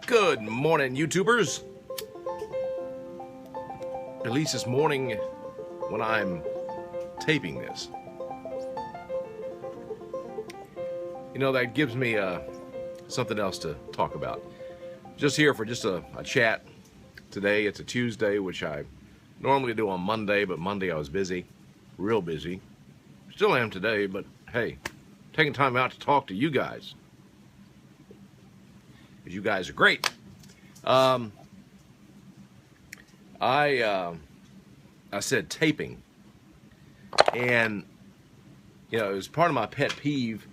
Good morning, YouTubers. At least this morning when I'm taping this. You know, that gives me something else to talk about. Just here for just a chat today. It's a Tuesday, which I normally do on Monday, but Monday I was busy, real busy. Still am today, but hey, taking time out to talk to you guys. Because you guys are great. I said taping, and you know, it was part of my pet peeve,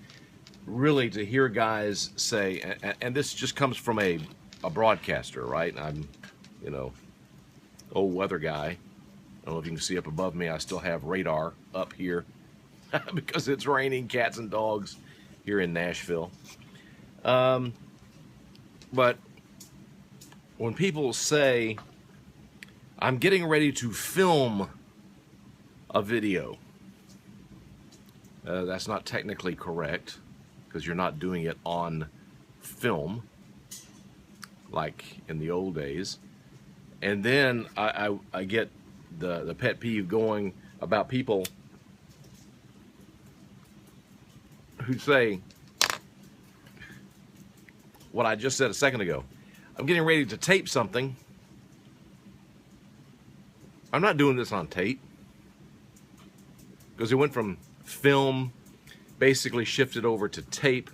really, to hear guys say, and this just comes from a broadcaster, right? I'm, you know, old weather guy. I don't know if you can see up above me. I still have radar up here because it's raining cats and dogs here in Nashville. But when people say, I'm getting ready to film a video, that's not technically correct, because you're not doing it on film like in the old days. And then I get the pet peeve going about people who say what I just said a second ago. I'm getting ready to tape something. I'm not doing this on tape, because it went from film, basically shifted over to tape.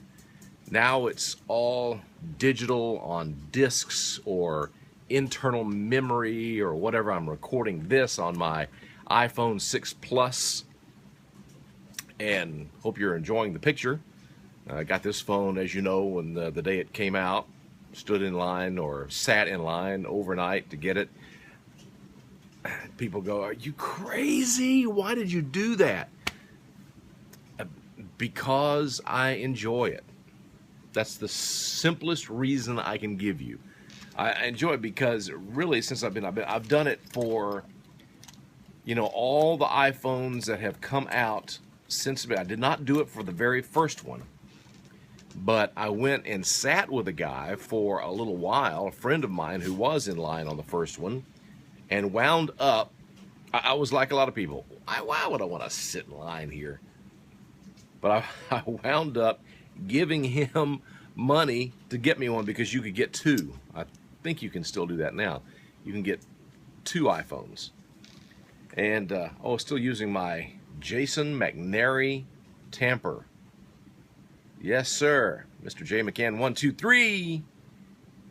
Now it's all digital on discs or internal memory or whatever. I'm recording this on my iPhone 6 Plus, and hope you're enjoying the picture. I got this phone, as you know, when the day it came out, stood in line or sat in line overnight to get it. People go, are you crazy? Why did you do that? Because I enjoy it. That's the simplest reason I can give you. I enjoy it because really, since I've done it for, you know, all the iPhones that have come out since. I did not do it for the very first one, but I went and sat with a guy for a little while, a friend of mine who was in line on the first one, and wound up. I was like a lot of people. Why would I want to sit in line here? But I wound up giving him money to get me one, because you could get two. I think you can still do that now. You can get two iPhones. And still using my Jason McNary tamper. Yes, sir. Mr. J. McCann 123.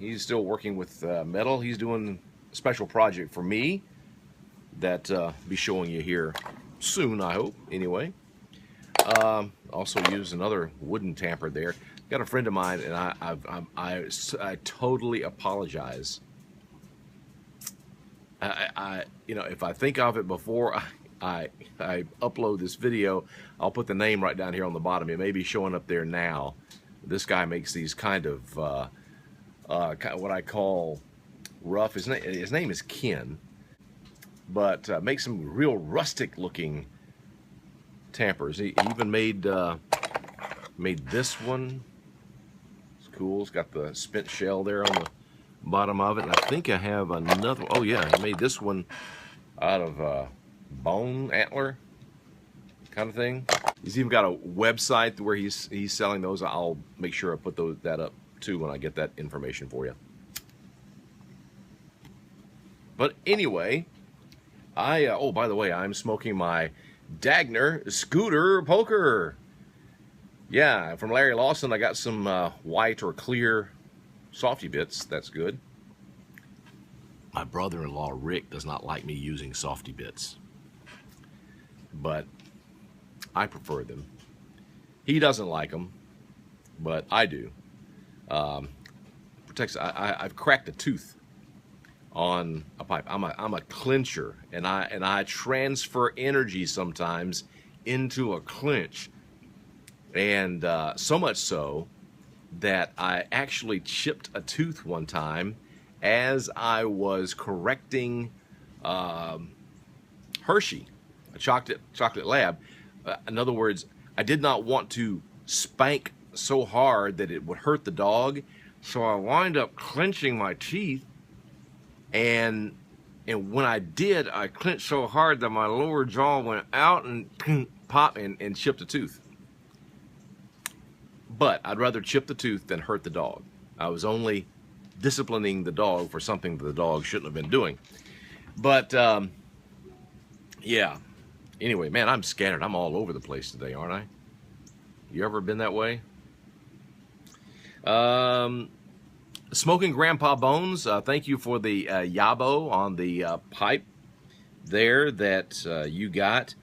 He's still working with metal. He's doing a special project for me that be showing you here soon, I hope. Anyway. Also use another wooden tamper there. Got a friend of mine, and I totally apologize. You know, if I think of it before I upload this video, I'll put the name right down here on the bottom. It may be showing up there now. This guy makes these kind of what I call rough. His name is Ken, but makes some real rustic looking tampers. He even made this one. It's cool. It's got the spent shell there on the bottom of it. And I think I have another. Oh yeah, he made this one out of bone antler kind of thing. He's even got a website where he's selling those. I'll make sure I put that up too when I get that information for you. But anyway, oh, by the way, I'm smoking my Dagner Scooter Poker. Yeah, from Larry Lawson. I got some white or clear softy bits. That's good. My brother-in-law Rick does not like me using softy bits, but I prefer them. He doesn't like them, but I do. Protects. I've cracked a tooth on a pipe. I'm a clincher, and I transfer energy sometimes into a clinch, and so much so that I actually chipped a tooth one time as I was correcting Hershey, a chocolate lab. In other words, I did not want to spank so hard that it would hurt the dog, So I wind up clenching my teeth, and when I did, I clenched so hard that my lower jaw went out and pop and chipped a tooth. But I'd rather chip the tooth than hurt the dog. I was only disciplining the dog for something that the dog shouldn't have been doing. But yeah. Anyway, man, I'm scattered. I'm all over the place today, aren't I? You ever been that way? Smoking Grandpa Bones, thank you for the Yabo on the pipe there that you got.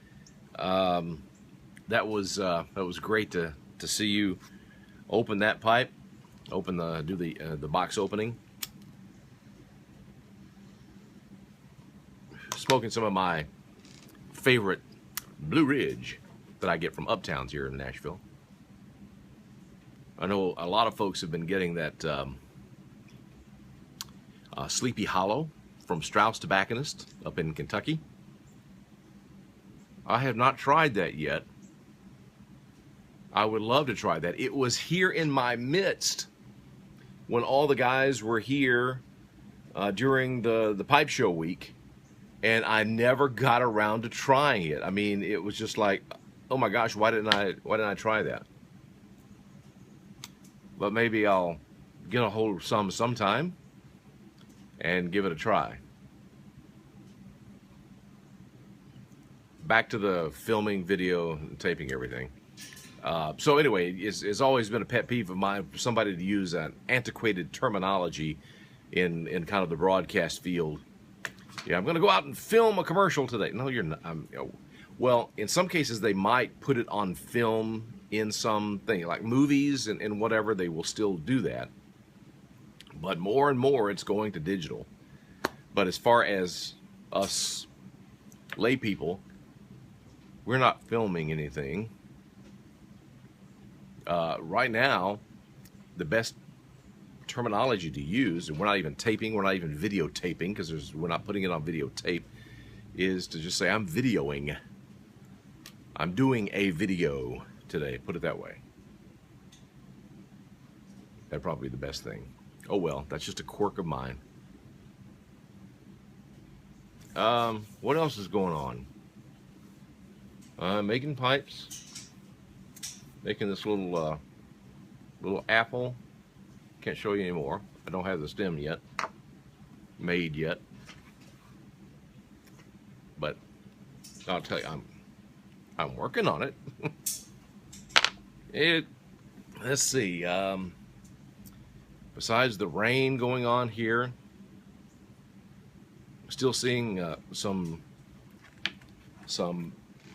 That was great to see you open that pipe, do the box opening. Smoking some of my favorite Blue Ridge that I get from Uptowns here in Nashville. I know a lot of folks have been getting that Sleepy Hollow from Strauss Tobacconist up in Kentucky. I have not tried that yet. I would love to try that. It was here in my midst when all the guys were here during the pipe show week, and I never got around to trying it. I mean, it was just like, oh my gosh, why didn't I try that? But maybe I'll get a hold of some sometime and give it a try. Back to the filming, video, and taping everything. So anyway, it's always been a pet peeve of mine for somebody to use an antiquated terminology in kind of the broadcast field. Yeah, I'm going to go out and film a commercial today. No, you're not. Well, in some cases, they might put it on film in something like movies and whatever. They will still do that. But more and more, it's going to digital. But as far as us lay people, we're not filming anything. Right now, the best terminology to use, and we're not even taping, we're not even videotaping, because we're not putting it on videotape, is to just say, I'm videoing. I'm doing a video today, put it that way. That'd probably be the best thing. Oh well, that's just a quirk of mine. What else is going on? Making pipes. Making this little apple. Can't show you anymore. I don't have the stem yet. Made yet. But I'll tell you, I'm working on it. Let's see. Besides the rain going on here, still seeing some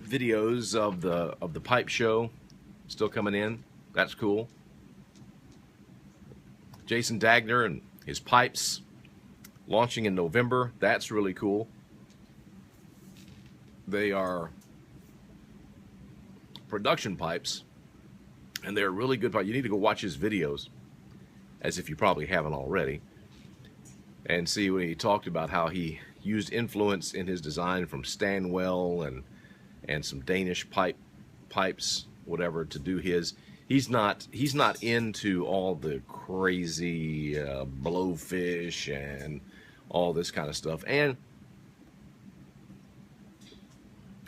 videos of the pipe show still coming in. That's cool. Jason Dagner and his pipes launching in November. That's really cool. They are production pipes, and they're really good pipes. You need to go watch his videos, as if you probably haven't already, and see when he talked about how he used influence in his design from Stanwell and some Danish pipes, whatever, to do his. He's not into all the crazy blowfish and all this kind of stuff. And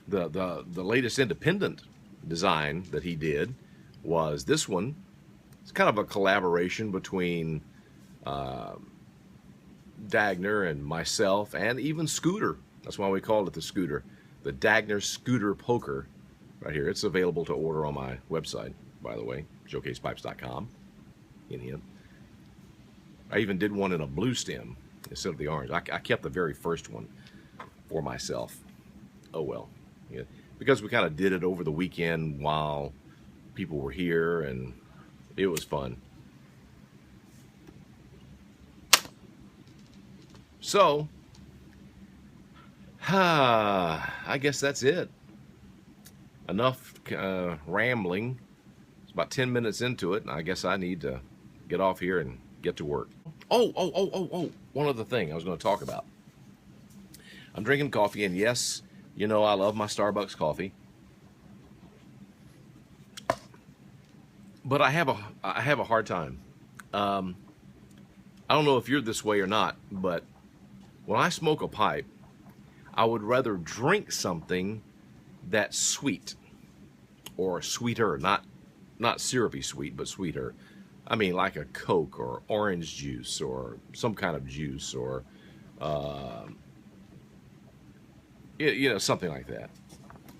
the latest independent design that he did was this one. It's kind of a collaboration between Dagner and myself, and even Scooter. That's why we called it the Scooter. The Dagner Scooter Poker, right here. It's available to order on my website, by the way, showcasepipes.com. I even did one in a blue stem instead of the orange. I kept the very first one for myself. Oh well, yeah. Because we kind of did it over the weekend while people were here, and it was fun. So, I guess that's it. Enough rambling. It's about 10 minutes into it, and I guess I need to get off here and get to work. Oh, one other thing I was going to talk about. I'm drinking coffee, and yes, you know I love my Starbucks coffee. But I have a hard time. I don't know if you're this way or not, but when I smoke a pipe, I would rather drink something that's sweet or sweeter, not syrupy sweet, but sweeter. I mean, like a Coke or orange juice or some kind of juice or something like that.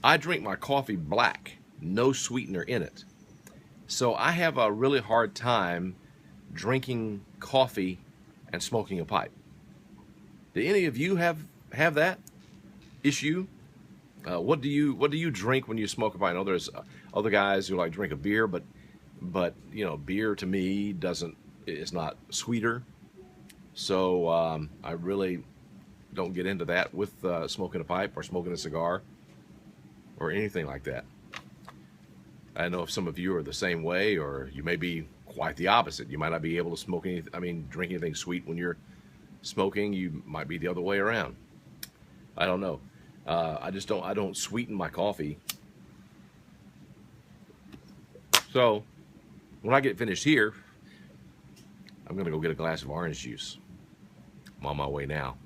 I drink my coffee black, no sweetener in it. So I have a really hard time drinking coffee and smoking a pipe. Do any of you have that issue? What do you drink when you smoke a pipe? I know there's other guys who like drink a beer, but beer to me is not sweeter. So I really don't get into that with smoking a pipe or smoking a cigar or anything like that. I don't know if some of you are the same way, or you may be quite the opposite. You might not be able to drink anything sweet when you're smoking. You might be the other way around. I don't know. I don't sweeten my coffee. So when I get finished here, I'm gonna go get a glass of orange juice. I'm on my way now.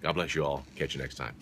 God bless you all. Catch you next time.